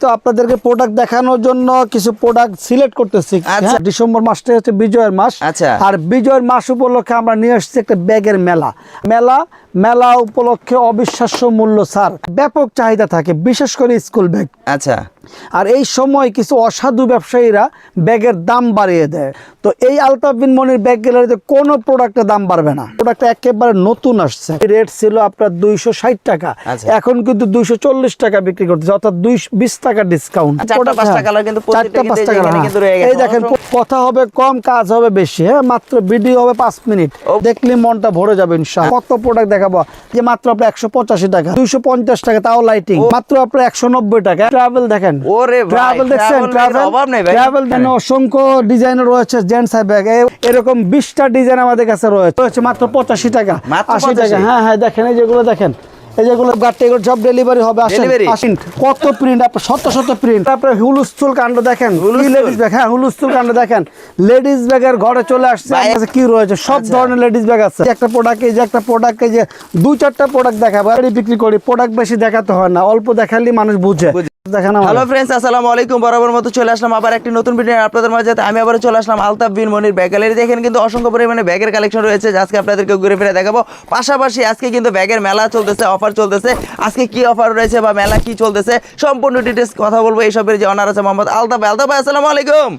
তো আপনাদেরকে প্রোডাক্ট দেখানোর জন্য কিছু প্রোডাক্ট সিলেক্ট করতেছি। আচ্ছা। ডিসেম্বর মাসটা হচ্ছে বিজয়ের মাস। আচ্ছা। আর বিজয়ের মাস উপলক্ষে আমরা নিয়ে আসছি একটা ব্যাগের মেলা উপলক্ষে অবিশ্বাস্য মূল্য ছাড়, ব্যাপক চাহিদা থাকে বিশেষ করে স্কুল ব্যাগ। আচ্ছা। আর এই সময় কিছু অসাধু ব্যবসায়ীরা ব্যাগের দাম বাড়িয়ে দেয়। তো এই আলতাফ বিন মনির ব্যাগ গ্যালারিতে কোনো প্রোডাক্টের দাম বাড়বে না। প্রোডাক্ট একেবারে নতুন আসছে। রেট ছিল আপনার 260 টাকা, এখন কিন্তু 240 টাকা বিক্রি করতেছে, অর্থাৎ 20 টাকা ডিসকাউন্ট। এই দেখেন, কথা হবে কম, কাজ হবে বেশি। হ্যাঁ, মাত্র ভিডিও হবে 5 মিনিট, দেখলে মনটা ভরে যাবে ইনশাআল্লাহ। কত প্রোডাক্ট দেখাবো যে মাত্র আপনার 185 টাকা, 250 টাকা, তাও লাইটিং, মাত্র আপনার 190 টাকা। ট্রাভেল দেখেন, ট্রাভেল দেখছেন, ট্রাভেল দেন, অসংখ্য ডিজাইনের রয়েছে জেন্টস ব্যাগ। এরকম 20টা ডিজাইন আমাদের কাছে রয়েছে মাত্র 85 টাকা, 80 টাকা। হ্যাঁ হ্যাঁ, দেখেন এই যেগুলো, দেখেন এই যেগুলো গাড়ি সব ডেলিভারি হবে। আসেন, কত প্রিন্ট, আপনার শত প্রিন্ট। আপনার হুলস্থুল কাণ্ড দেখেন, লেডিস ব্যাগ। হ্যাঁ, হুলস্থুল কাণ্ড দেখেন, লেডিস ব্যাগের ঘরে চলে আসছে। কি রয়েছে, সব ধরনের লেডিস ব্যাগ আছে। একটা প্রোডাক্ট, এই যে একটা প্রোডাক্ট, এই যে 2-4টা প্রোডাক্ট দেখাবো, বিক্রি করি। প্রোডাক্ট বেশি দেখাতে হয় না, অল্প দেখালেই মানুষ বুঝে। হ্যালো ফ্রেন্ডস, আসসালামু আলাইকুম। বরাবর মতো চলে আসলাম আবার একটি নতুন ভিডিও আপনাদের মাঝে। আমি আবার চলে আসলাম আলতাফ বিন মনির ব্যাগ গ্যালারি। দেখেন কিন্তু অসংখ্য পরিমাণে ব্যাগের কালেকশন রয়েছে, আজকে আপনাদেরকে ঘুরে ফিরে দেখাবো। পাশাপাশি আজকে কিন্তু ব্যাগের মেলা চলতেছে, অফার চলতেছে। আজকে কি অফার রয়েছে বা মেলা কি চলতেছে সম্পূর্ণ ডিটেইলস কথা বলবো। এইসবের যে অনার আছে মোহাম্মদ আলতাফ ভাই। আলতাফ ভাই, আসসালামু আলাইকুম।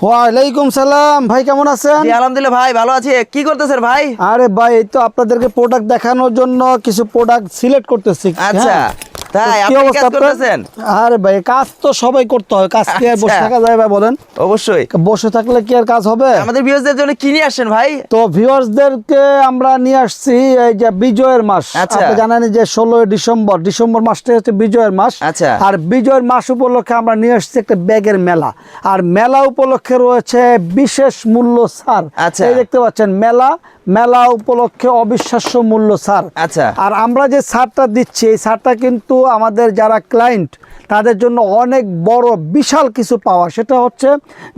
ওয়ালাইকুম সালাম ভাই, কেমন আছেন? জি আলহামদুলিল্লাহ ভাই, ভালো আছি। কি করতেছেন ভাই? আরে ভাই, এই তো আপনাদেরকে প্রোডাক্ট দেখানোর জন্য কিছু প্রোডাক্ট সিলেক্ট করতেছি। আচ্ছা, তাই আপনি কি কাজ করতেছেন? আরে ভাই, কাজ তো সবাই করতে হয়, কাজ কি আর বসে থাকা যায় ভাই বলেন? অবশ্যই, বসে থাকলে কি আর কাজ হবে? আমাদের ভিউয়ারদের জন্য কি নিয়ে আসেন ভাই? তো ভিউয়ারদেরকে আমরা নিয়ে আসছি এই যে বিজয়ের মাস। আপনি জানেন যে 16 ডিসেম্বর মাসটা হচ্ছে বিজয়ের মাস। আচ্ছা। আর বিজয়ের মাস উপলক্ষে আমরা নিয়ে আসছি একটা ব্যাগের মেলা। আর মেলা উপলক্ষে রয়েছে বিশেষ মূল্য ছাড়। এই দেখতে পাচ্ছেন, মেলা উপলক্ষে অবিশ্বাস্য মূল্য ছাড়। আচ্ছা। আর আমরা যে ছাড়টা দিচ্ছি, এই ছাড়টা কিন্তু আমাদের যারা ক্লায়েন্ট তাদের জন্য অনেক বড় বিশাল কিছু পাওয়া। সেটা হচ্ছে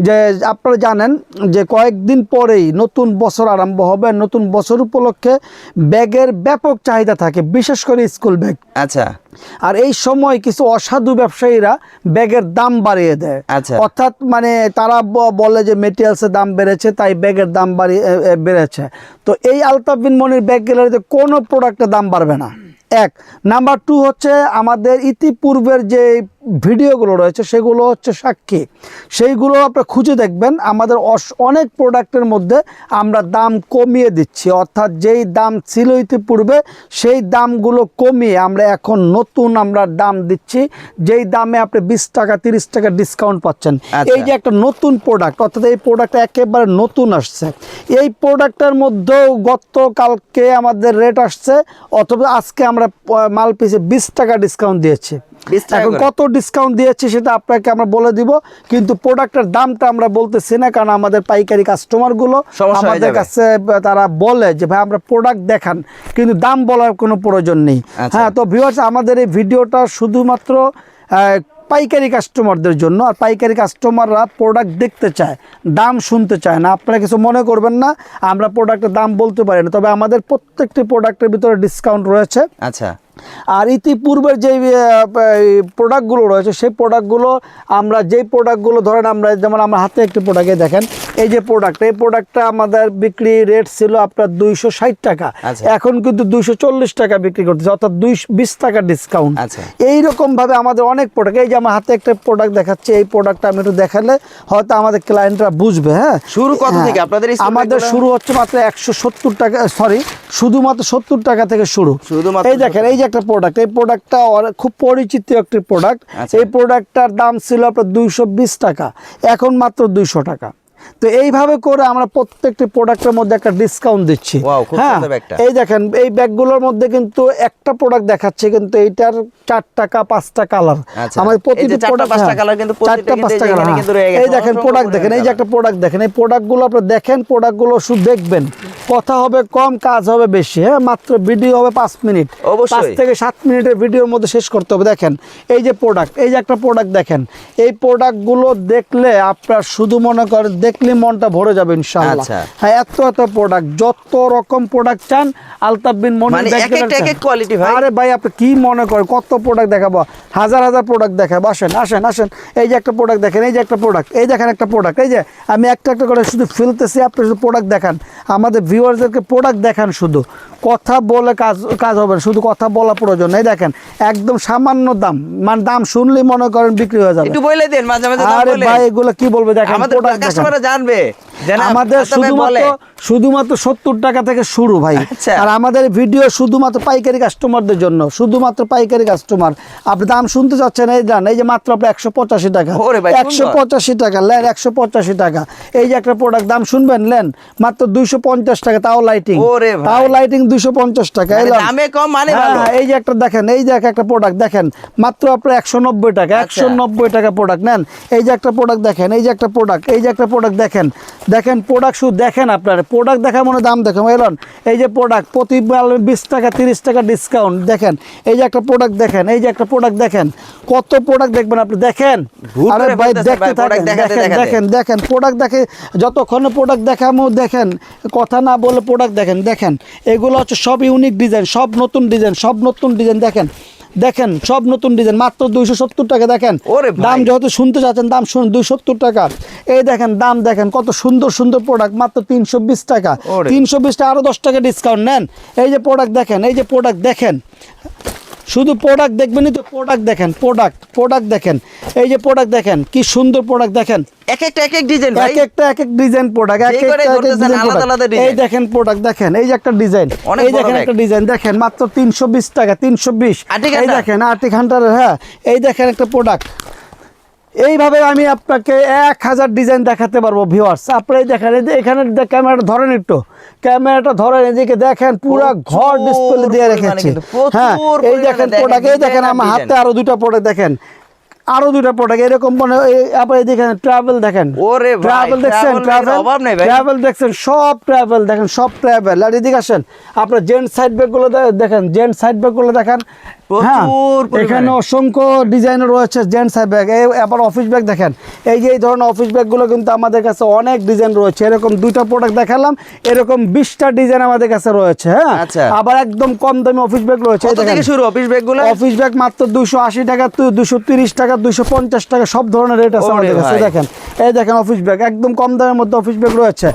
যে আপনারা জানেন যে কয়েকদিন পরেই নতুন বছর আরম্ভ হবে। নতুন বছর উপলক্ষে ব্যাগের ব্যাপক চাহিদা থাকে বিশেষ করে স্কুল ব্যাগ। আচ্ছা। আর এই সময় কিছু অসাধু ব্যবসায়ীরা ব্যাগের দাম বাড়িয়ে দেয়। অর্থাৎ মানে তারা বলে যে মেটেরিয়ালসের দাম বেড়েছে, তাই ব্যাগের দাম বেড়েছে। তো এই আলতাফ বিন মনির ব্যাগ গ্যালারিতে কোনো প্রোডাক্টের দাম বাড়বে না। এক নাম্বার 2 হচ্ছে আমাদের ইতিপূর্বের যে ভিডিওগুলো রয়েছে সেগুলো হচ্ছে সাক্ষী। সেইগুলো আপনারা খুঁজে দেখবেন। আমাদের অনেক প্রোডাক্টের মধ্যে আমরা দাম কমিয়ে দিচ্ছি, অর্থাৎ যেই দাম ছিল ইতিপূর্বে সেই দামগুলো কমিয়ে আমরা এখন নতুন দাম দিচ্ছি, যেই দামে আপনি 20 টাকা 30 টাকা ডিসকাউন্ট পাচ্ছেন। এই যে একটা নতুন প্রোডাক্ট, অর্থাৎ এই প্রোডাক্টটা একেবারে নতুন আসছে। এই প্রোডাক্টের মধ্যেও গতকালকে আমাদের রেট আসছে, অথবা আজকে আমরা মাল পিছে 20 টাকা ডিসকাউন্ট দিয়েছি। এখন কত ডিসকাউন্ট দিয়েছি সেটা আপনাকে আমরা বলে দিব, কিন্তু প্রোডাক্টের দামটা আমরা বলতেছি না, কারণ আমাদের পাইকারি কাস্টমারগুলো আমাদের কাছে তারা বলে যে ভাই আমরা প্রোডাক্ট দেখান, কিন্তু দাম বলার কোনো প্রয়োজন নেই। হ্যাঁ, তো ভিউয়ার্স, আমাদের এই ভিডিওটা শুধুমাত্র পাইকারি কাস্টমারদের জন্য। আর পাইকারি কাস্টমাররা প্রোডাক্ট দেখতে চায়, দাম শুনতে চায় না। আপনারা কিছু মনে করবেন না, আমরা প্রোডাক্টের দাম বলতে পারি না, তবে আমাদের প্রত্যেকটি প্রোডাক্টের ভিতরে ডিসকাউন্ট রয়েছে। আচ্ছা। আর ইতিপূর্বের যে প্রোডাক্টগুলো রয়েছে সেই প্রোডাক্টগুলো আমরা যেই প্রোডাক্টগুলো ধরেন আমরা যেমন আমার হাতে একটি প্রোডাক্টে দেখেন, এই যে এই প্রোডাক্টটা আমাদের বিক্রি রেট ছিল আপনার 260 টাকা, এখন কিন্তু 240 টাকা বিক্রি করতেছে, অর্থাৎ 20 টাকা ডিসকাউন্ট। এইরকম ভাবে আমাদের অনেক প্রোডাক্ট, এই যে আমার হাতে একটা প্রোডাক্ট দেখাচ্ছে, এই প্রোডাক্টটা আমি একটু দেখালে হয়তো আমাদের ক্লায়েন্টরা বুঝবে। হ্যাঁ, শুরু কত থেকে আপনাদের? আমাদের শুরু হচ্ছে মাত্র 170 টাকা, সরি শুধুমাত্র 70 টাকা থেকে শুরু। এই দেখেন, এই যে একটা প্রোডাক্ট, এই প্রোডাক্টটা খুব পরিচিত একটি প্রোডাক্ট। এই প্রোডাক্টটার দাম ছিল আপনার 220 টাকা, এখন মাত্র 200 টাকা। তো এইভাবে করে আমরা প্রত্যেকটি প্রোডাক্টের মধ্যে একটা ডিসকাউন্ট দিচ্ছি। হ্যাঁ, এই দেখেন এই ব্যাগগুলোর মধ্যে কিন্তু একটা প্রোডাক্ট দেখাচ্ছে, কিন্তু এইটার 4টা 5টা কালার। আমাদের প্রতিটি প্রোডাক্ট 4টা 5টা কালার। এই দেখেন প্রোডাক্ট দেখেন, এই যে একটা প্রোডাক্ট দেখেন, এই প্রোডাক্টগুলো আপনারা দেখেন, প্রোডাক্টগুলো শুধু দেখবেন। কথা হবে কম, কাজ হবে বেশি। হ্যাঁ, মাত্র ভিডিও হবে 5 মিনিট, 5 থেকে 7 মিনিটের ভিডিওর মধ্যে শেষ করতে হবে। দেখেন এই যে প্রোডাক্ট, এই যে একটা প্রোডাক্ট দেখেন, এই প্রোডাক্টগুলো দেখলে আপনার শুধু মনে করেন দেখলে মনটা ভরে যাবে ইনশাআল্লাহ। আচ্ছা। হ্যাঁ, এত প্রোডাক্ট, যত রকম প্রোডাক্ট চান আলতাফ বিন মনির মানে ব্যাগ এক একটা এক এক কোয়ালিটি ভাই। আরে ভাই আপনি কি মনে করেন কত প্রোডাক্ট দেখাবো, হাজার প্রোডাক্ট দেখাবো। আসেন, এই যে একটা প্রোডাক্ট দেখেন, এই যে একটা প্রোডাক্ট, এই দেখেন একটা প্রোডাক্ট, এই যে আমি একটা করে শুধু ফেলতেছি, আপনি শুধু প্রোডাক্ট দেখান, আমাদের ভিউয়ারদেরকে প্রোডাক্ট দেখান, শুধু কথা বলে কাজ হবে না, শুধু কথা বলা প্রয়োজন। এই দেখেন একদম সামান্য দাম, মানে দাম শুনলেই মনে করেন বিক্রি হয়ে যাবে। একটু বলে দেন মাঝে মাঝে। আরে ভাই এগুলো কি বলবে, দেখেন আমাদের কাস্টমাররা জানবে যে না আমাদের শুধুমাত্র 70 টাকা থেকে শুরু ভাই। আচ্ছা। আর আমাদের ভিডিও শুধুমাত্র পাইকারি কাস্টমারদের জন্য, শুধুমাত্র পাইকারি কাস্টমার। আপনি দাম শুনতে চাচ্ছেন, এই দাম, এই যে মাত্র আপনি 185 টাকা, ওরে ভাই, 185 টাকা লেন, 185 টাকা। এই যে একটা প্রোডাক্ট দাম শুনবেন, লেন মাত্র 250 টাকা, তাও লাইটিং, ওরে ভাই। তাও লাইটিং 250 টাকা। মানে এলাম দামে কম মানে হ্যাঁ, ভালো। এই যে একটা দেখেন, এই যে একটা প্রোডাক্ট দেখেন মাত্র আপনার 190 টাকা, 190 টাকা প্রোডাক্ট নেন। এই যে একটা প্রোডাক্ট দেখেন, এই যে একটা প্রোডাক্ট, এই যে একটা প্রোডাক্ট দেখেন প্রোডাক্ট শুধু দেখেন, আপনার প্রোডাক্ট দেখা মনে দাম দেখেন। এলন এই যে প্রোডাক্ট প্রতি 20 টাকা 30 টাকা ডিসকাউন্ট দেখেন। এই যে একটা প্রোডাক্ট দেখেন, এই যে একটা প্রোডাক্ট দেখেন, কত প্রোডাক্ট দেখবেন আপনি, দেখেন। আরে ভাই দেখতে থাকেন, দেখেন প্রোডাক্ট দেখে, যতক্ষণ প্রোডাক্ট দেখামো দেখেন, কথা না বলে প্রোডাক্ট দেখেন। এগুলো হচ্ছে সব ইউনিক ডিজাইন, সব নতুন ডিজাইন, দেখেন সব নতুন ডিজাইন, মাত্র 270 টাকা। দেখেন দাম যেহেতু শুনতে চাচ্ছেন, দাম শুনুন, 270 টাকা। এই দেখেন দাম দেখেন, কত সুন্দর প্রোডাক্ট, মাত্র 320 টাকা। 320 টাকা, আরো 10 টাকা ডিসকাউন্ট নেন। এই যে প্রোডাক্ট দেখেন, এই যে প্রোডাক্ট দেখেন, শুধু প্রোডাক্ট দেখবেনই তো, প্রোডাক্ট দেখেন, এই যে প্রোডাক্ট দেখেন, কি সুন্দর প্রোডাক্ট দেখেন, এক একটা এক এক ডিজাইন ভাই, এক একটা ডিজাইন প্রোডাক্ট, এই দেখেন প্রোডাক্ট দেখেন, এই যে একটা ডিজাইন, এই দেখেন একটা ডিজাইন দেখেন, মাত্র 320 টাকা, 320। এই দেখেন আর্টিক হান্টারের, হ্যাঁ এই দেখেন একটা প্রোডাক্ট। এইভাবে আমি আপনাকে 1000 ডিজাইন দেখাতে পারবো ভিউয়ার্স। আপনারা দেখেন, এখানে ক্যামেরাটা ধরেন, একটু ক্যামেরাটা ধরেন, এদিকে দেখেন পুরো ঘর ডিসপ্লে দিয়ে রেখেছি। হ্যাঁ, এই দেখেন প্রোডাক্ট, এই দেখেন আমার হাতে আরো দুটো প্রোডাক্ট দেখেন, আরো দুটো প্রোডাক্ট এরকম, মানে আপনি দেখেন ট্রাভেল দেখেন, ট্রাভেল দেখছেন, ট্রাভেল দেখছেন, সব ট্রাভেল দেখেন, সব ট্রাভেল। আর এদিকে আসেন, আপনার জেন্টস সাইড ব্যাগ গুলো দেখেন, জেন্টস সাইড ব্যাগ গুলো দেখেন, হ্যাঁ এখানে অসংখ্য ডিজাইন রয়েছে জেন্টস সাইড ব্যাগ। আবার অফিস ব্যাগ দেখেন, এই যে এই ধরনের অফিস ব্যাগ গুলো কিন্তু আমাদের কাছে অনেক ডিজাইন রয়েছে। এরকম দুইটা প্রোডাক্ট দেখালাম, এরকম 20টা ডিজাইন আমাদের কাছে রয়েছে। হ্যাঁ, আবার একদম কম দামি অফিস ব্যাগ রয়েছে। অফিস ব্যাগ মাত্র 280 টাকা, 230 টাকা, 250 টাকা, সব ধরনের রেট আছে আমাদের কাছে। দেখেন এই দেখেন অফিস ব্যাগ, একদম কম দামের মধ্যে অফিস ব্যাগ রয়েছে।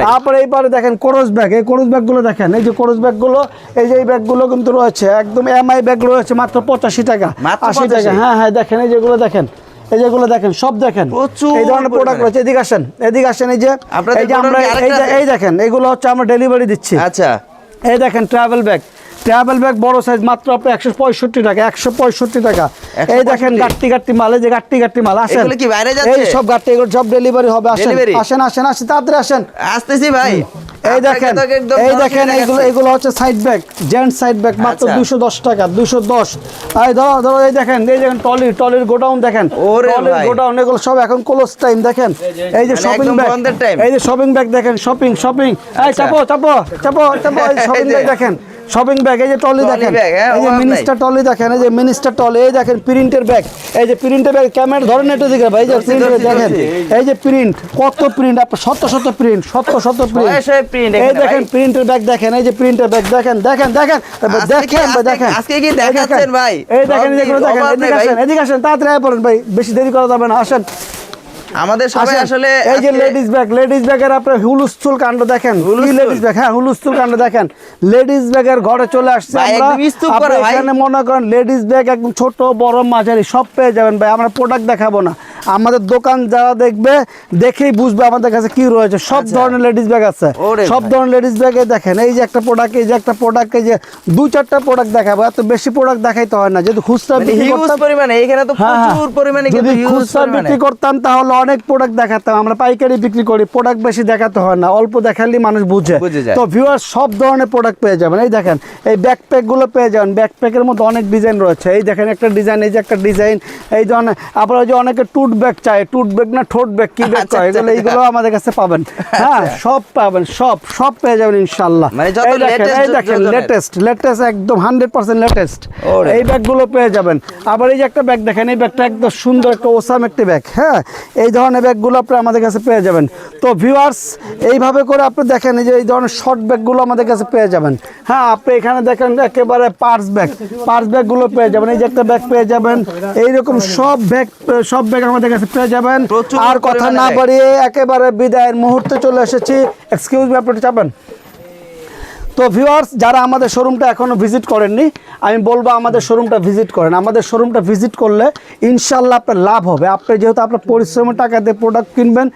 তারপরে এইবারে দেখেন কোরস ব্যাগ, এই কোরস ব্যাগ গুলো দেখেন, এই যে কোরস ব্যাগ গুলো, এই যে এই ব্যাগ গুলো কিন্তু রয়েছে, একদম এমআই ব্যাগ রয়েছে মাত্র 85 টাকা, 80 টাকা। হ্যাঁ দেখেন, এই যেগুলো দেখেন, এই যেগুলো দেখেন, সব দেখেন এই ধরনের প্রোডাক্ট রয়েছে। এদিকে আসেন, এই যে আমরা এই দেখেন, এগুলো হচ্ছে আমরা ডেলিভারি দিচ্ছি। আচ্ছা, এই দেখেন ট্রাভেল ব্যাগ বড় সাইজ, মাত্র আপনার 165 টাকা, 165 টাকা। এই দেখেন গাট্টি মাল, এই যে গাট্টি মাল। আসেন, এই সব গাট্টি, এগুলো সব ডেলিভারি হবে। আসেন তাড়াতাড়ি আসেন, আসতেছি ভাই। এই দেখেন এগুলো হচ্ছে side bag, gents side bag, মাত্র 210 টাকা, 210। এই ধরো এই দেখেন টলির গোডাউন দেখেন, গোডাউন, এগুলো সব এখন ক্লোজ টাইম। দেখেন এই যে শপিং ব্যাগ, এই যে শপিং ব্যাগ দেখেন, শপিং। এই চাপো শপিং ব্যাগ দেখেন, শপিং ব্যাগ, এই যে টলি দেখেন, এই যে মিনিস্টার টলি দেখেন, এই যে মিনিস্টার টলি। এই দেখেন প্রিন্টের ব্যাগ, এই যে প্রিন্টের ব্যাগ, ক্যামেরা ধরেন একটু দিকে ভাই, এই যে প্রিন্ট দেখেন, এই যে প্রিন্ট, কত প্রিন্ট, আপনার শত প্রিন্ট, প্রিন্ট। এই দেখেন প্রিন্টের ব্যাগ দেখেন, এই যে প্রিন্টের ব্যাগ দেখেন, আজকে কি দেখাচ্ছেন ভাই? এই দেখেন এগুলো দেখেন, এদিকে আসেন তাড়াতাড়ি আয় পড়েন ভাই, বেশি দেরি করা যাবে না, আসেন। আমাদের সবাই আসলে এই যে লেডিস ব্যাগের আপনার হুলস্থুল কাণ্ড দেখেন, লেডিস ব্যাগ, হ্যাঁ হুলস্থুল কাণ্ড দেখেন, লেডিস ব্যাগের ঘরে চলে আসছে আমরা। এখানে মনে করেন লেডিস ব্যাগ একদম ছোট বড় মাঝারি সব পেয়ে যাবেন ভাই। আমরা প্রোডাক্ট দেখাবো না, আমাদের দোকান যারা দেখবে দেখেই বুঝবে আমাদের কাছে কি রয়েছে। সব ধরনের লেডিস ব্যাগ আছে, সব ধরনের লেডিস ব্যাগে দেখেন, এই যে একটা প্রোডাক্ট, এই যে একটা প্রোডাক্ট, এই যে 2-4টা প্রোডাক্ট দেখাবো, এত বেশি প্রোডাক্ট দেখাইতে হয় না। যেহেতু খুচরা বিক্রি করতাম তাহলে অনেক প্রোডাক্ট দেখাতাম, আমরা পাইকারি বিক্রি করি, প্রোডাক্ট বেশি দেখাতে হয় না, অল্প দেখালে মানুষ বুঝে। তো ভিউয়ার্স সব ধরনের প্রোডাক্ট পেয়ে যাবেন। এই দেখেন এই ব্যাকপ্যাক গুলো পেয়ে যাবেন, ব্যাকপ্যাকের মধ্যে অনেক ডিজাইন রয়েছে। এই দেখেন একটা ডিজাইন, এই যে একটা ডিজাইন, এই ধরনের। আবার ওই যে অনেকে ট্যুর টুট ব্যাগ চাই, টুট ব্যাগ না ঠোঁট ব্যাগ, কি ব্যাগ আচ্ছা, চাই, আচ্ছা, এগুলো এইগুলো আমাদের কাছে পাবেন। হ্যাঁ, সব পাবেন, সব পেয়ে যাবেন ইনশাআল্লাহ। মানে যত এই দেখেন লেটেস্ট একদম 100% লেটেস্ট এই ব্যাগগুলো পেয়ে যাবেন। আবার এই যে একটা ব্যাগ দেখেন, এই ব্যাগটা একদম সুন্দর একটা ওসাম একটি ব্যাগ। হ্যাঁ, এই ধরনের ব্যাগগুলো আপনি আমাদের কাছে পেয়ে যাবেন। তো ভিউয়ার্স, এইভাবে করে আপনি দেখেন এই যে এই ধরনের শর্ট ব্যাগগুলো আমাদের কাছে পেয়ে যাবেন। হ্যাঁ, আপনি এখানে দেখেন একেবারে পার্স ব্যাগগুলো পেয়ে যাবেন। এই যে একটা ব্যাগ পেয়ে যাবেন, এইরকম সব ব্যাগ আমাদের কাছে পেয়ে যাবেন। আর কথা না বাড়িয়ে একেবারে বিদায়ের মুহূর্তে চলে এসেছি। এক্সকিউজ মি, আপনি যাবেন। তো ভিউয়ার্স, যারা আমাদের শোরুমটা এখনও ভিজিট করেননি, আমি বলবো আমাদের শোরুমটা ভিজিট করেন। আমাদের শোরুমটা ভিজিট করলে ইনশাল্লাহ আপনার লাভ হবে। আপনি যেহেতু আপনার পরিশ্রমের টাকা দিয়ে প্রোডাক্ট কিনবেন,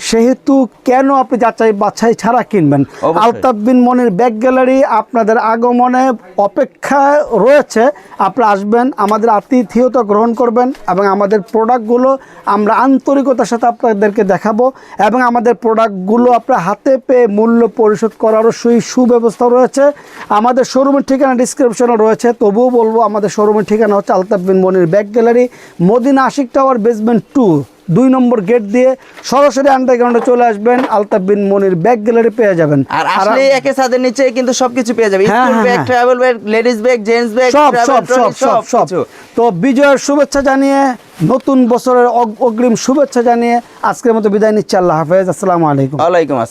সেহেতু কেন আপনি যাচাই বাছাই ছাড়া কিনবেন? আলতাফ বিন মনির ব্যাগ গ্যালারি আপনাদের আগমনে অপেক্ষায় রয়েছে। আপনারা আসবেন, আমাদের আতিথেয়তা গ্রহণ করবেন এবং আমাদের প্রোডাক্টগুলো আমরা আন্তরিকতার সাথে আপনাদেরকে দেখাবো এবং আমাদের প্রোডাক্টগুলো আপনার হাতে পেয়ে মূল্য পরিশোধ করারও সুব্যবস্থা রয়েছে। আমাদের শোরুমের ঠিকানা ডিসক্রিপশনে রয়েছে, তবুও বলবো আমাদের শোরুমের ঠিকানা হচ্ছে Altaf Bin Monir bag gallery, Madina Ashik tower, basement 2, 2 নম্বর গেট দিয়ে সরাসরি আন্ডারগ্রাউন্ডে চলে আসবেন। আলতাফ বিন মনির ব্যাগ গ্যালারি পেয়ে যাবেন। আর আসলে একে ছাদের নিচে কিন্তু সবকিছু পেয়ে যাবে, হ্যাঁ, স্কুল ব্যাগ, হ্যাঁ। Travel bag, ladies bag, gents bag, সব। তো বিজয়ের শুভেচ্ছা জানিয়ে, নতুন বছরের অগ্রিম শুভেচ্ছা জানিয়ে আজকের মতো বিদায় নিচ্ছি। আল্লাহ হাফেজ, আসসালামু আলাইকুম। ওয়ালাইকুম আসসালাম।